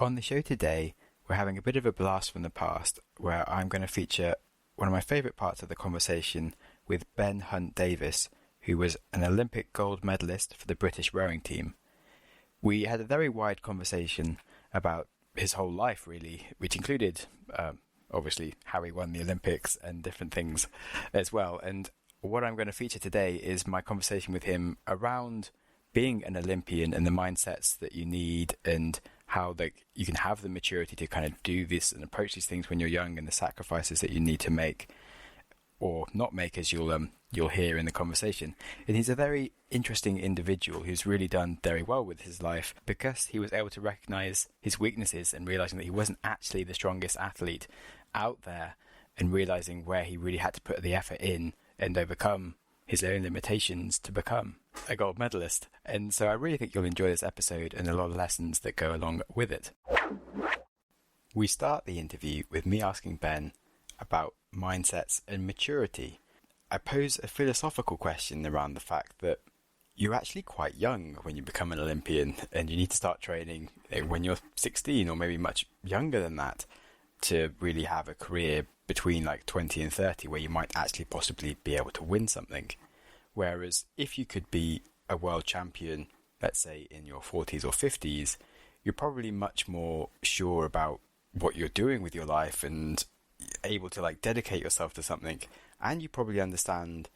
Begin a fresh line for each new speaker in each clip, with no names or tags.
On the show today, we're having a bit of a blast from the past where I'm going to feature one of my favourite parts of the conversation with Ben Hunt-Davis, who was an Olympic gold medalist for the British rowing team. We had a very wide conversation about his whole life, really, which included, obviously, how he won the Olympics and different things as well. And what I'm going to feature today is my conversation with him around being an Olympian and the mindsets that you need and how you can have the maturity to kind of do this and approach these things when you're young and the sacrifices that you need to make or not make, as you'll hear in the conversation. And he's a very interesting individual who's really done very well with his life because he was able to recognize his weaknesses and realizing that he wasn't actually the strongest athlete out there and realizing where he really had to put the effort in and overcome his own limitations to become a gold medalist. And so I really think you'll enjoy this episode and a lot of lessons that go along with it. We start the interview with me asking Ben about mindsets and maturity. I pose a philosophical question around the fact that you're actually quite young when you become an Olympian and you need to start training when you're 16 or maybe much younger than that to really have a career between like 20 and 30 where you might actually possibly be able to win something. Whereas if you could be a world champion, let's say in your 40s or 50s, you're probably much more sure about what you're doing with your life and able to like dedicate yourself to something, and you probably understand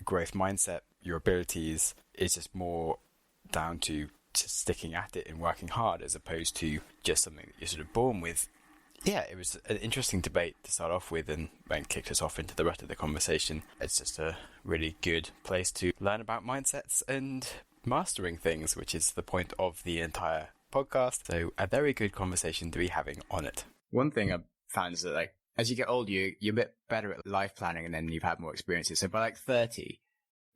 growth mindset. Your abilities is just more down to sticking at it and working hard as opposed to just something that you're sort of born with. Yeah, it was an interesting debate to start off with and kicked us off into the rest of the conversation. It's just a really good place to learn about mindsets and mastering things, which is the point of the entire podcast. So a very good conversation to be having on it. One thing I've found is that like as you get older, you're a bit better at life planning and then you've had more experiences. So by like 30,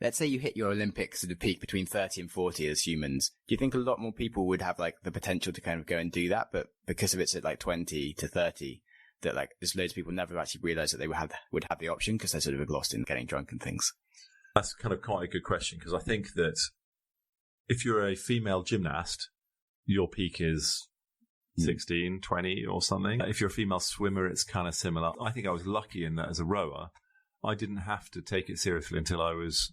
let's say you hit your Olympic sort of peak between 30 and 40 as humans. Do you think a lot more people would have like the potential to kind of go and do that? But because of it's at like 20 to 30, that like there's loads of people never actually realize that they would have the option because they're sort of lost in getting drunk and things.
That's kind of quite a good question because I think that if you're a female gymnast, your peak is 16, 20 or something. If you're a female swimmer, it's kind of similar. I think I was lucky in that as a rower, I didn't have to take it seriously until I was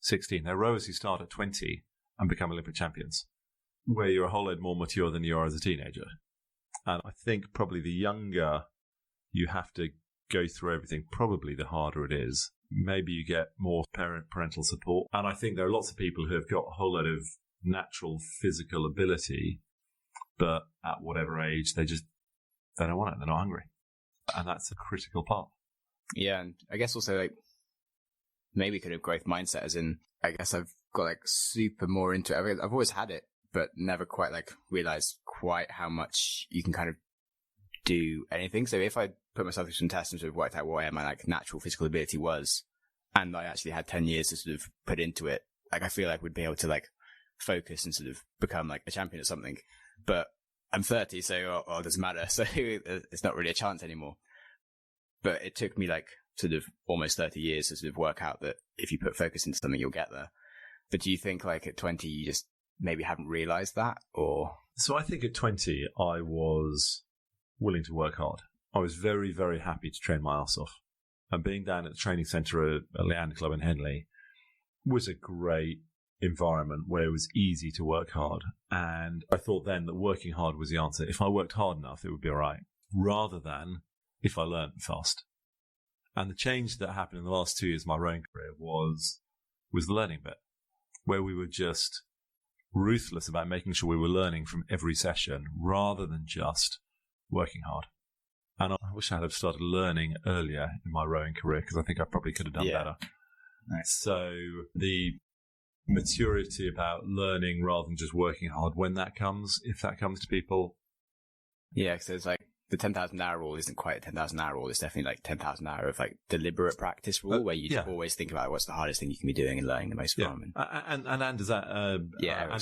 16. There are rowers who start at 20 and become Olympic champions, where you're a whole lot more mature than you are as a teenager. And I think probably the younger you have to go through everything, probably the harder it is. Maybe you get more parental support. And I think there are lots of people who have got a whole lot of natural physical ability, but at whatever age, they don't want it. They're not hungry. And that's a critical part.
Yeah, and I guess also like maybe kind of growth mindset as in, I guess I've got like super more into it. I've always had it, but never quite like realized quite how much you can kind of do anything. So if I put myself through some tests and sort of worked out what my like natural physical ability was, and I actually had 10 years to sort of put into it, like I feel like we'd be able to like focus and sort of become like a champion at something. But I'm 30, so it doesn't matter. So it's not really a chance anymore. But it took me like sort of almost 30 years to sort of work out that if you put focus into something, you'll get there. But do you think like at 20, you just maybe haven't realized that or? So
I think at 20, I was willing to work hard. I was very, very happy to train my ass off. And being down at the training centre at Leander Club in Henley was a great environment where it was easy to work hard. And I thought then that working hard was the answer. If I worked hard enough, it would be all right, rather than if I learned fast. And the change that happened in the last 2 years of my rowing career was the learning bit, where we were just ruthless about making sure we were learning from every session rather than just working hard. And I wish I had started learning earlier in my rowing career because I think I probably could have done better. Nice. So the maturity about learning rather than just working hard when that comes, if that comes to people.
Yeah, because it's like the 10,000 hour rule isn't quite a 10,000 hour rule. It's definitely like 10,000 hour of like deliberate practice rule where you just always think about what's the hardest thing you can be doing and learning the most from.
And Anders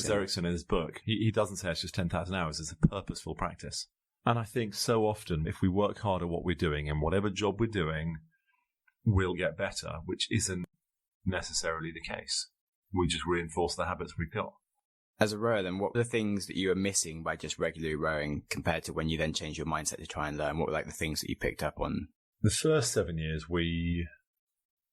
Ericsson in his book, he doesn't say it's just 10,000 hours. It's a purposeful practice. And I think so often if we work hard at what we're doing and whatever job we're doing, we'll get better, which isn't necessarily the case. We just reinforce the habits we've got.
As a rower, then, what were the things that you were missing by just regularly rowing compared to when you then changed your mindset to try and learn? What were like the things that you picked up on?
The first 7 years, we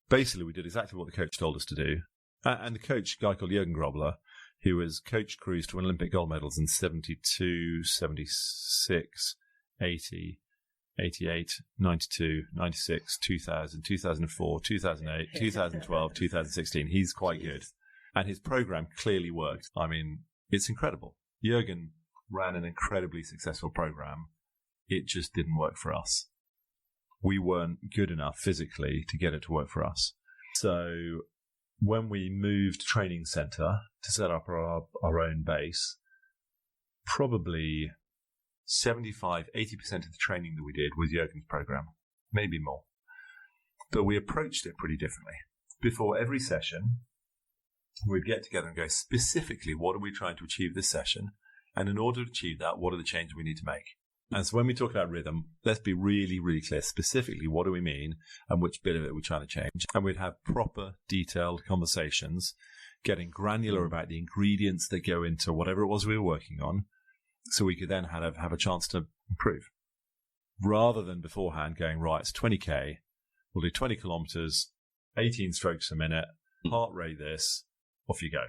did exactly what the coach told us to do. And the coach, a guy called Jürgen Grobler, who was coach crews to win Olympic gold medals in 72, 76, 80, 88, 92, 96, 2000, 2004, 2008, 2012, 2016. He's quite good. And his program clearly worked. I mean, it's incredible. Jürgen ran an incredibly successful program. It just didn't work for us. We weren't good enough physically to get it to work for us. So when we moved training centre to set up our own base, probably 75, 80% of the training that we did was Jürgen's program, maybe more. But we approached it pretty differently. Before every session, we'd get together and go, specifically, what are we trying to achieve this session? And in order to achieve that, what are the changes we need to make? And so when we talk about rhythm, let's be really, really clear. Specifically, what do we mean and which bit of it we're trying to change? And we'd have proper, detailed conversations, getting granular about the ingredients that go into whatever it was we were working on, so we could then have a chance to improve. Rather than beforehand going, right, it's 20K, we'll do 20 kilometers, 18 strokes a minute, heart rate this, off you go.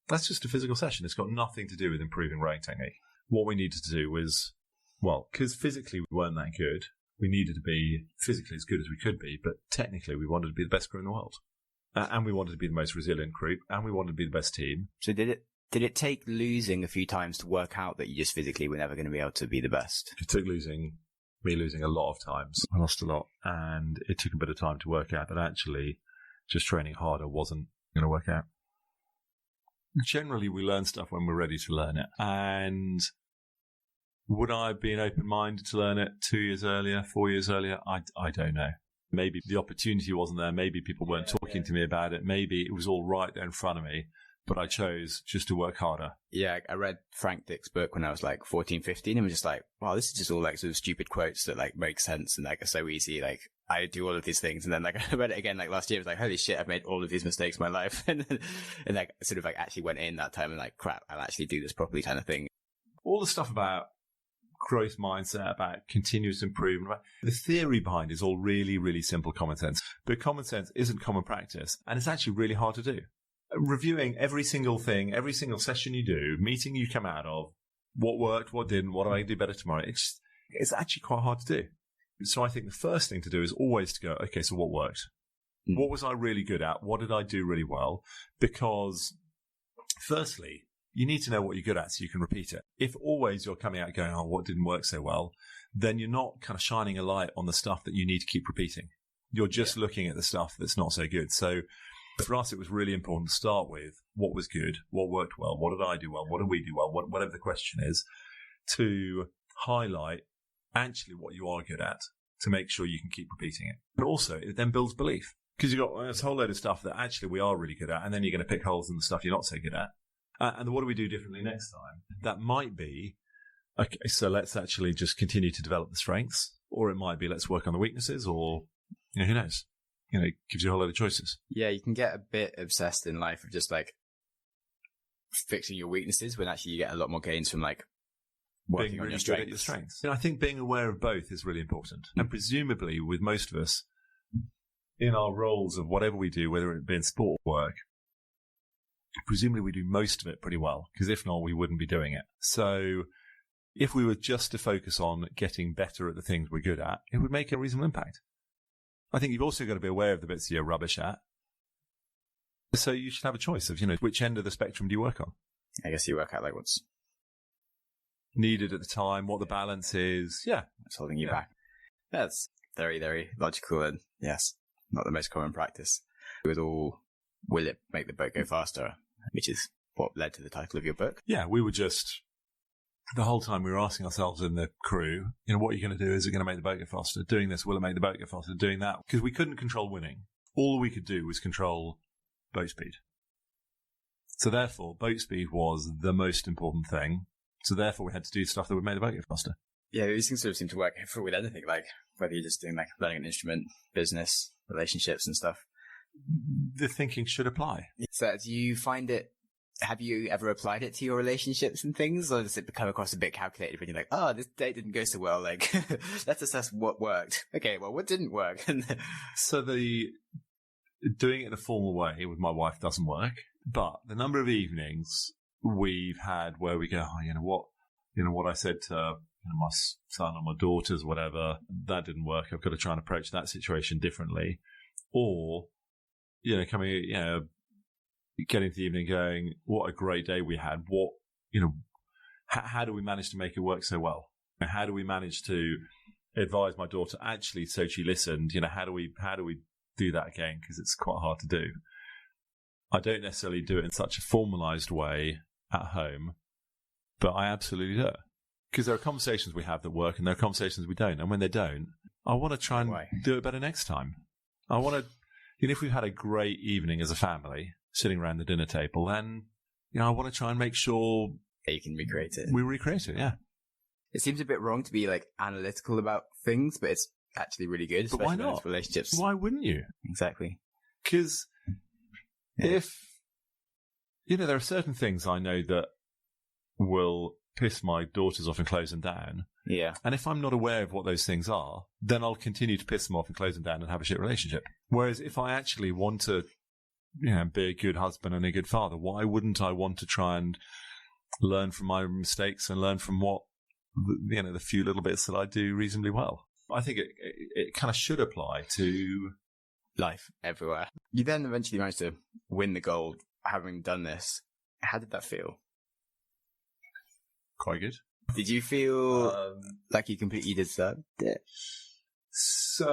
That's just a physical session. It's got nothing to do with improving rowing technique. What we needed to do was, well, because physically we weren't that good, we needed to be physically as good as we could be, but technically we wanted to be the best crew in the world. And we wanted to be the most resilient crew, and we wanted to be the best team.
So did it take losing a few times to work out that you just physically were never going to be able to be the best?
It took me losing a lot of times. I lost a lot, and it took a bit of time to work out that actually just training harder wasn't going to work out. Generally, we learn stuff when we're ready to learn it. And would I have been open-minded to learn it 2 years earlier, 4 years earlier? I don't know. Maybe the opportunity wasn't there. Maybe people weren't talking to me about it. Maybe it was all right there in front of me, but I chose just to work harder.
Yeah, I read Frank Dick's book when I was like 14, 15 and was just like, wow, this is just all like sort of stupid quotes that like make sense and like are so easy. Like I do all of these things. And then like I read it again like last year. I was like, holy shit, I've made all of these mistakes in my life. and like sort of like actually went in that time and like, crap, I'll actually do this properly kind of thing.
All the stuff about growth mindset, about continuous improvement, the theory behind it is all really, really simple common sense. But common sense isn't common practice. And it's actually really hard to do. Reviewing every single thing, every single session you do, meeting you come out of, what worked, what didn't, what do I do better tomorrow? It's actually quite hard to do. So I think the first thing to do is always to go, okay, so what worked? What was I really good at? What did I do really well? Because firstly, you need to know what you're good at so you can repeat it. If always you're coming out going, oh, what didn't work so well, then you're not kind of shining a light on the stuff that you need to keep repeating. You're just looking at the stuff that's not so good. So for us, it was really important to start with what was good, what worked well, what did I do well, what did we do well, whatever the question is, to highlight actually what you are good at to make sure you can keep repeating it. But also, it then builds belief because you've got this whole load of stuff that actually we are really good at, and then you're going to pick holes in the stuff you're not so good at. And what do we do differently next time? That might be, okay, so let's actually just continue to develop the strengths, or it might be let's work on the weaknesses, or who knows? It gives you a whole lot of choices. Yeah,
you can get a bit obsessed in life of just like fixing your weaknesses when actually you get a lot more gains from like working on your strengths.
I think being aware of both is really important. And presumably with most of us, in our roles of whatever we do, whether it be in sport or work, presumably we do most of it pretty well, because if not, we wouldn't be doing it. So if we were just to focus on getting better at the things we're good at, it would make a reasonable impact. I think you've also got to be aware of the bits you're rubbish at. So you should have a choice of, which end of the spectrum do you work on?
I guess you work out like what's
needed at the time, what the balance is. Yeah.
What's holding you back. That's very, very logical and yes, not the most common practice. With all, will it make the boat go faster? Which is what led to the title of your book.
Yeah, we were just, the whole time we were asking ourselves in the crew, what are you going to do? Is it going to make the boat go faster? Doing this, will it make the boat go faster? Doing that. Because we couldn't control winning. All we could do was control boat speed. So therefore, boat speed was the most important thing. So therefore, we had to do stuff that would make the boat go faster.
Yeah, these things sort of seem to work with anything, like whether you're just doing like learning an instrument, business, relationships and stuff.
The thinking should apply.
So do you find it Have you ever applied it to your relationships and things, or does it come across a bit calculated when you're like, oh, this date didn't go so well, like, let's assess what worked. Okay, well, what didn't work?
So the doing it in a formal way with my wife doesn't work, but the number of evenings we've had where we go, oh, you know what I said to my son or my daughters, whatever, that didn't work. I've got to try and approach that situation differently. Or, getting to the evening going, what a great day we had. How do we manage to make it work so well? How do we manage to advise my daughter, actually, so she listened, how do we do that again? Because it's quite hard to do. I don't necessarily do it in such a formalized way at home, but I absolutely do it. Because there are conversations we have that work and there are conversations we don't. And when they don't, I want to try and do it better next time. I want to, if we've had a great evening as a family, sitting around the dinner table, then, I want to try and make sure
you can recreate it.
We recreate it, yeah.
It seems a bit wrong to be like analytical about things, but it's actually really good.
But why not?
Relationships.
Why wouldn't you?
Exactly.
Because if, there are certain things I know that will piss my daughters off and close them down.
Yeah.
And if I'm not aware of what those things are, then I'll continue to piss them off and close them down and have a shit relationship. Whereas if I actually want to, be a good husband and a good father, why wouldn't I want to try and learn from my mistakes and learn from what, the few little bits that I do reasonably well? I think it kind of should apply to
life everywhere. You then eventually managed to win the gold having done this. How did that feel?
Quite good.
Did you feel like you completely deserved it?
So,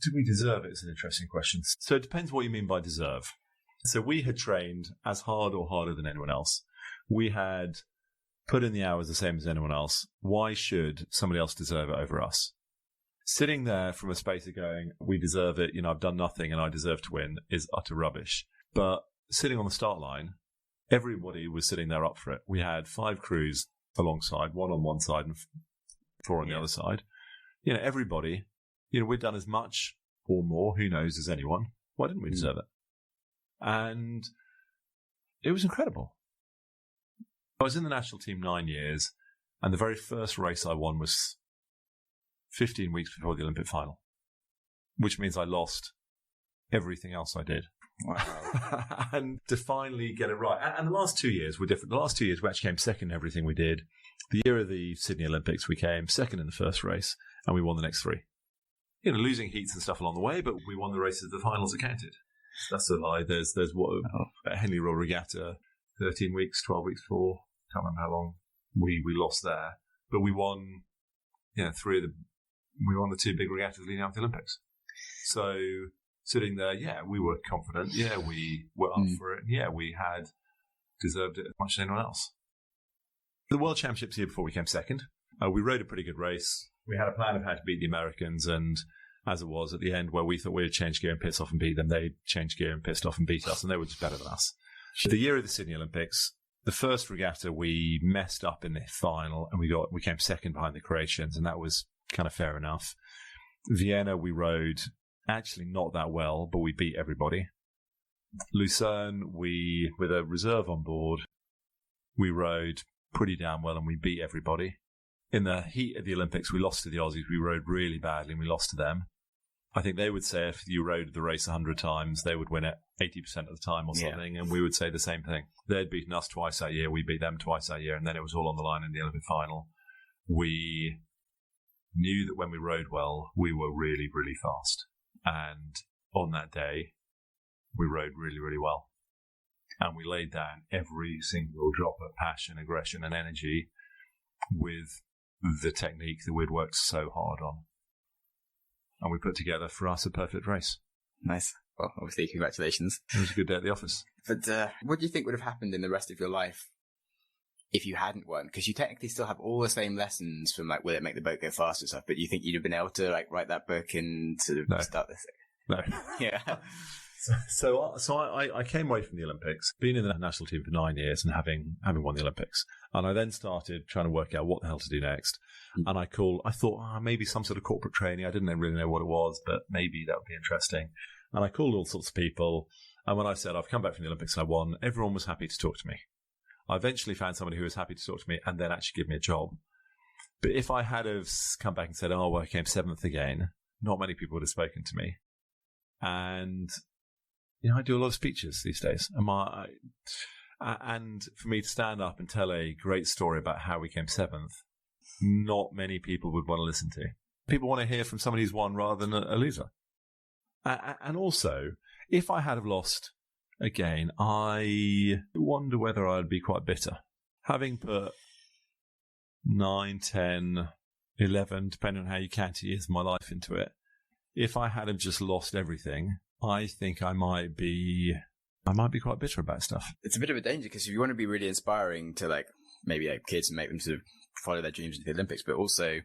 do we deserve it? It's an interesting question. So it depends what you mean by deserve. So we had trained as hard or harder than anyone else. We had put in the hours the same as anyone else. Why should somebody else deserve it over us? Sitting there from a space of going, we deserve it, I've done nothing and I deserve to win, is utter rubbish. But sitting on the start line, everybody was sitting there up for it. We had 5 crews alongside, 1 on one side and 4 on the other side. Everybody, we'd done as much or more, who knows, as anyone. Why didn't we deserve it? And it was incredible. I was in the national team 9 years, and the very first race I won was 15 weeks before the Olympic final, which means I lost everything else I did. Wow. And to finally get it right. And the last 2 years were different. The last 2 years we actually came second in everything we did. The year of the Sydney Olympics, we came second in the first race, and we won the next 3. Losing heats and stuff along the way, but we won the races, the finals that counted. That's a lie. There's a Henley Royal Regatta, 13 weeks, 12 weeks before, can't remember how long, we lost there. But we won, we won the 2 big regattas leading up to the Olympics. So sitting there, we were confident. We were up for it. We had deserved it as much as anyone else. The World Championships year before we came second. We rode a pretty good race. We had a plan of how to beat the Americans, and as it was at the end where we thought we'd change gear and piss off and beat them, they changed gear and pissed off and beat us, and they were just better than us. The year of the Sydney Olympics, the first regatta we messed up in the final, and we came second behind the Croatians, and that was kind of fair enough. Vienna, we rode actually not that well, but we beat everybody. Lucerne, with a reserve on board, we rode pretty damn well, and we beat everybody. In the heat of the Olympics, we lost to the Aussies. We rode really badly, and we lost to them. I think they would say if you rode the race 100 times, they would win it 80% of the time or something, and we would say the same thing. They'd beaten us twice that year, we beat them twice that year, and then it was all on the line in the Olympic final. We knew that when we rode well, we were really, really fast. And on that day, we rode really, really well. And we laid down every single drop of passion, aggression, and energy with the technique that we'd worked so hard on. And we put together, for us, a perfect race.
Nice. Well, obviously, congratulations.
It was a good day at the office.
But what do you think would have happened in the rest of your life if you hadn't won? Because you technically still have all the same lessons from, will it make the boat go faster stuff, but do you think you'd have been able to, write that book and sort of start this?
No.
Yeah.
So I came away from the Olympics, being in the national team for 9 years and having won the Olympics. And I then started trying to work out what the hell to do next. And I thought, maybe some sort of corporate training. I didn't really know what it was, but maybe that would be interesting. And I called all sorts of people. And when I said I've come back from the Olympics and I won, everyone was happy to talk to me. I eventually found somebody who was happy to talk to me and then actually give me a job. But if I had have come back and said, oh, well, I came 7th again, not many people would have spoken to me. And, I do a lot of speeches these days. And for me to stand up and tell a great story about how we came 7th, not many people would want to listen to. People want to hear from somebody who's won rather than a loser. And also, if I had have lost again, I wonder whether I'd be quite bitter. Having put 9, 10, 11, depending on how you count years of my life into it, if I had have just lost everything, I think I might be quite bitter about stuff.
It's a bit of a danger because if you want to be really inspiring to maybe kids and make them sort of follow their dreams into the Olympics, but also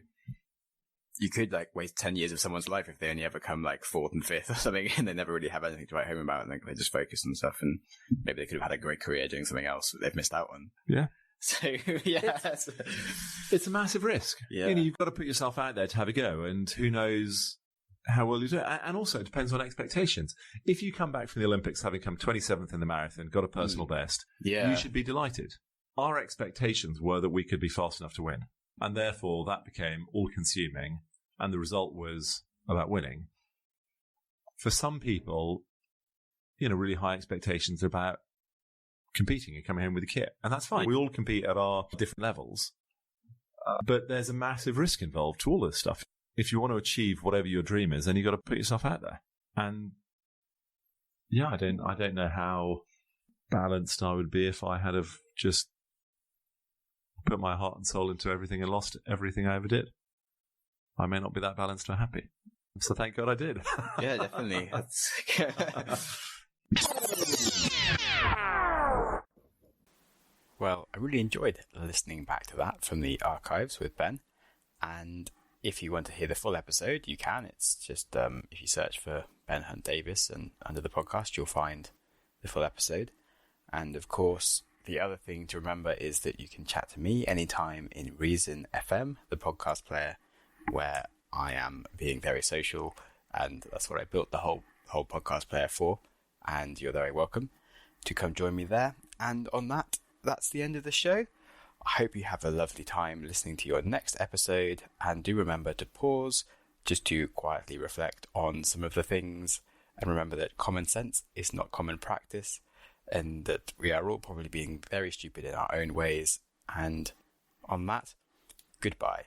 you could waste 10 years of someone's life if they only ever come 4th and 5th or something and they never really have anything to write home about and they just focus on stuff, and maybe they could have had a great career doing something else that they've missed out on.
Yeah.
So, yeah.
It's a massive risk.
Yeah.
You've got to put yourself out there to have a go, and who knows how well you do it. And also, it depends on expectations. If you come back from the Olympics having come 27th in the marathon, got a personal best, you should be delighted. Our expectations were that we could be fast enough to win, and therefore that became all-consuming, and the result was about winning. For some people, really high expectations are about competing and coming home with a kit, and that's fine. We all compete at our different levels, but there's a massive risk involved to all this stuff. If you want to achieve whatever your dream is, then you've got to put yourself out there. And I don't know how balanced I would be if I had have just put my heart and soul into everything and lost everything I ever did. I may not be that balanced or happy. So thank God I did.
Yeah, definitely. Well, I really enjoyed listening back to that from the archives with Ben. And if you want to hear the full episode, you can. It's just if you search for Ben Hunt-Davis and under the podcast, you'll find the full episode. And of course, the other thing to remember is that you can chat to me anytime in Reason FM, the podcast player, where I am being very social, and that's what I built the whole podcast player for. And you're very welcome to come join me there. And on that's the end of the show. I hope you have a lovely time listening to your next episode, and do remember to pause just to quietly reflect on some of the things, and remember that common sense is not common practice, and that we are all probably being very stupid in our own ways. And on that, goodbye.